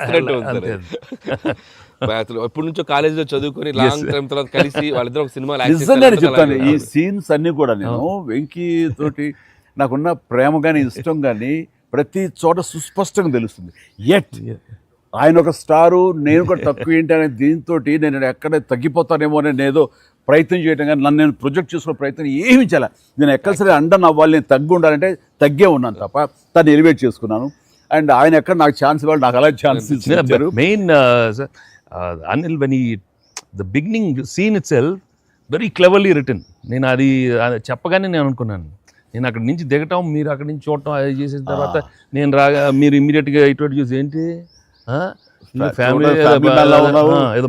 అంతే. అసలు ఎప్పటి నుంచో కాలేజీలో చదువుకొని లాంగ్ టైం తర్వాత కలిసి వాళ్ళిద్దరు ఒక సినిమాలో యాక్ట్ నిజంగానే చెప్తాను, ఈ చేస్తారు. సీన్స్ అన్ని కూడా నేను వెంకీ తోటి నాకున్న ప్రేమ కానీ ఇష్టం కానీ ప్రతి చోట సుస్పష్టంగా తెలుస్తుంది. ఎట్ ఆయన ఒక స్టారు, నేను కూడా తక్కువ ఏంటి అనే దీంతో నేను ఎక్కడ తగ్గిపోతానేమో అని ఏదో ప్రయత్నం చేయడం కానీ నన్ను నేను ప్రొజెక్ట్ చేసుకునే ప్రయత్నం ఏమి చేయాలి. నేను ఎక్కడ సరే అండన్ అవ్వాలి, నేను తగ్గి ఉండాలంటే తగ్గే ఉన్నాను తప్ప తను ఎలివేట్ చేసుకున్నాను. అండ్ ఆయన ఎక్కడ నాకు ఛాన్స్ ఇవ్వాలి, నాకు అలా ఛాన్స్ ఇచ్చారు. Main Anil when the beginning scene it self very cleverly return. నేను అది చెప్పగానే నేను అనుకున్నాను, నేను అక్కడి నుంచి దిగటం, మీరు అక్కడి నుంచి చూడటం, అది చేసిన తర్వాత నేను రాగా మీరు ఇమీడియట్గా ఇటువంటి చూసి ఏంటి ఫ్యామిలీ ఏదో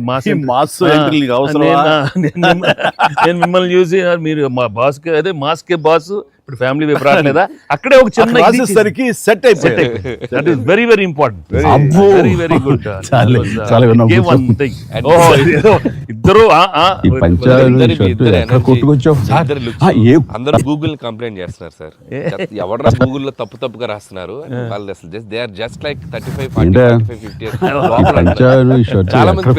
నేను మిమ్మల్ని చూసి మీరు మా బాస్ అదే మాస్కే బాస్ ఇప్పుడు ఫ్యామిలీ వైపు రావట్లేదా, అక్కడే ఒక చిన్న సరికి సెట్ అయిపోయింది. That is very very important, very very good. ఇద్దరు అందరూ గూగుల్ కంప్లైంట్ చేస్తున్నారు సార్, ఎవరు గూగుల్లో తప్పుగా రాస్తున్నారు వాళ్ళు, అసలు just they are just like 35, 40, 45, 50 చాలా మంది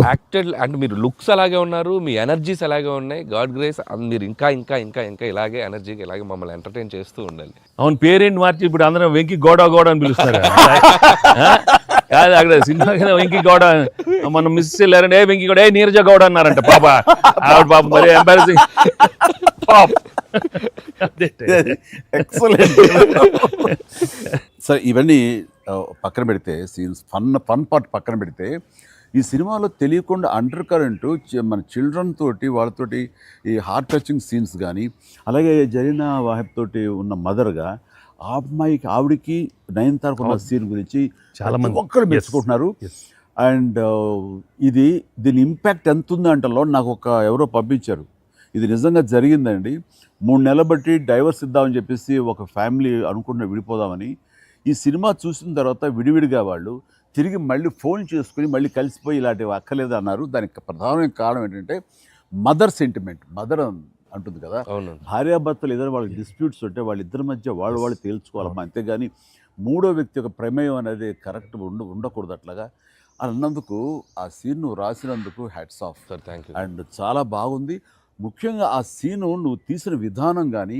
యాక్టెడ్ అంటే మీరు లుక్స్ అలాగే ఉన్నారు, మీ ఎనర్జీస్ అలాగే ఉన్నాయి. గాడ్ గ్రేస్, మీరు ఇంకా ఇంకా ఇంకా ఇంకా ఇలాగే ఎనర్జీకి ఇలాగే మమ్మల్ని ఎంటర్టైన్ చేస్తూ ఉండాలి. అవును, పేరేంటి మార్చి ఇప్పుడు అందరం వెంకీ గౌడ అని పిలుస్తారు కాదు, అక్కడ సినిమా వెంకీ గౌడ మనం మిస్ వెళ్ళారంటే వెంకీ గౌడ నీరజ గౌడ అన్నారంట పాప, ఆవిడ పాప మరి ఎంబారసింగ్. ఎక్సలెంట్. సరే, ఇవన్నీ పక్కన పెడితే, సీన్స్ ఫన్ పార్ట్ పక్కన పెడితే, ఈ సినిమాలో తెలియకుండా అండర్ కరెంటు మన చిల్డ్రన్ తోటి వాళ్ళతోటి ఈ హార్ట్ టచింగ్ సీన్స్ కానీ, అలాగే జరీనా వాహిబ్ తోటి ఉన్న మదర్గా ఆ అమ్మాయికి ఆవిడికి నయనతారకు ఉన్న సీన్ గురించి చాలా మంది ఒక్కరు మెచ్చుకుంటున్నారు. అండ్ దీని ఇంపాక్ట్ ఎంత ఉందంటలో నాకు ఎవరో పంపించారు, ఇది నిజంగా జరిగిందండి. 3 నెలల బట్టి డైవర్స్ ఇద్దామని చెప్పేసి ఒక ఫ్యామిలీ అనుకుంటున్న విడిపోదామని, ఈ సినిమా చూసిన తర్వాత విడివిడిగా వాళ్ళు తిరిగి మళ్ళీ ఫోన్ చేసుకుని మళ్ళీ కలిసిపోయి ఇలాంటివి అక్కర్లేదు అన్నారు. దానికి ప్రధానమైన కారణం ఏంటంటే మదర్ సెంటిమెంట్. మదర్ అంటుంది కదా, భార్యాభర్తలు ఏదైనా వాళ్ళకి డిస్ప్యూట్స్ ఉంటే వాళ్ళిద్దరి మధ్య వాళ్ళు తేల్చుకోవాలమ్మా, అంతేగాని మూడో వ్యక్తి యొక్క ప్రమేయం అనేది కరెక్ట్ ఉండకూడదు. అట్లాగా అన్నందుకు ఆ సీన్ నువ్వు రాసినందుకు hats off sir, thank you. And చాలా బాగుంది. ముఖ్యంగా ఆ సీను నువ్వు తీసిన విధానం కానీ,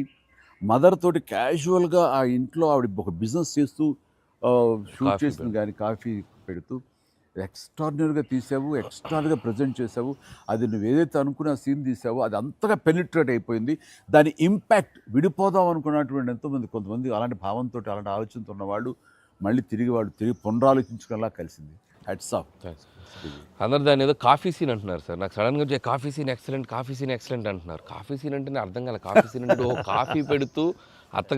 మదర్ తోటి క్యాజువల్గా ఆ ఇంట్లో ఆవిడ ఒక బిజినెస్ చేస్తూ షూట్ చేసింది కానీ, కాఫీ పెడుతూ ఎక్స్ట్రాడినరీగా తీసావు, ఎక్స్ట్రాడినరీగా ప్రజెంట్ చేసావు. అది నువ్వు ఏదైతే అనుకున్న సీన్ తీసావో అది అంతగా పెనిట్రేట్ అయిపోయింది. దాని ఇంపాక్ట్ విడిపోదాం అనుకున్నటువంటి ఎంతోమంది, కొంతమంది అలాంటి భావంతో అలాంటి ఆలోచనతో ఉన్నవాళ్ళు మళ్ళీ తిరిగి పునరాలోచించుకునేలా కలిసింది. Hats off. అందరు దాన్ని ఏదో కాఫీ సీన్ అంటున్నారు సార్, నాకు సడన్గా వచ్చే కాఫీ సీన్ ఎక్సలెంట్ అంటున్నారు. కాఫీ సీన్ అంటే అర్థం కాలే. కాఫీ సీన్ అంటే కాఫీ పెడుతూ అత్త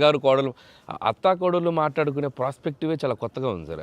కోడలు మాట్లాడుకునే ప్రాస్పెక్టివే చాలా కొత్తగా ఉంది సార్.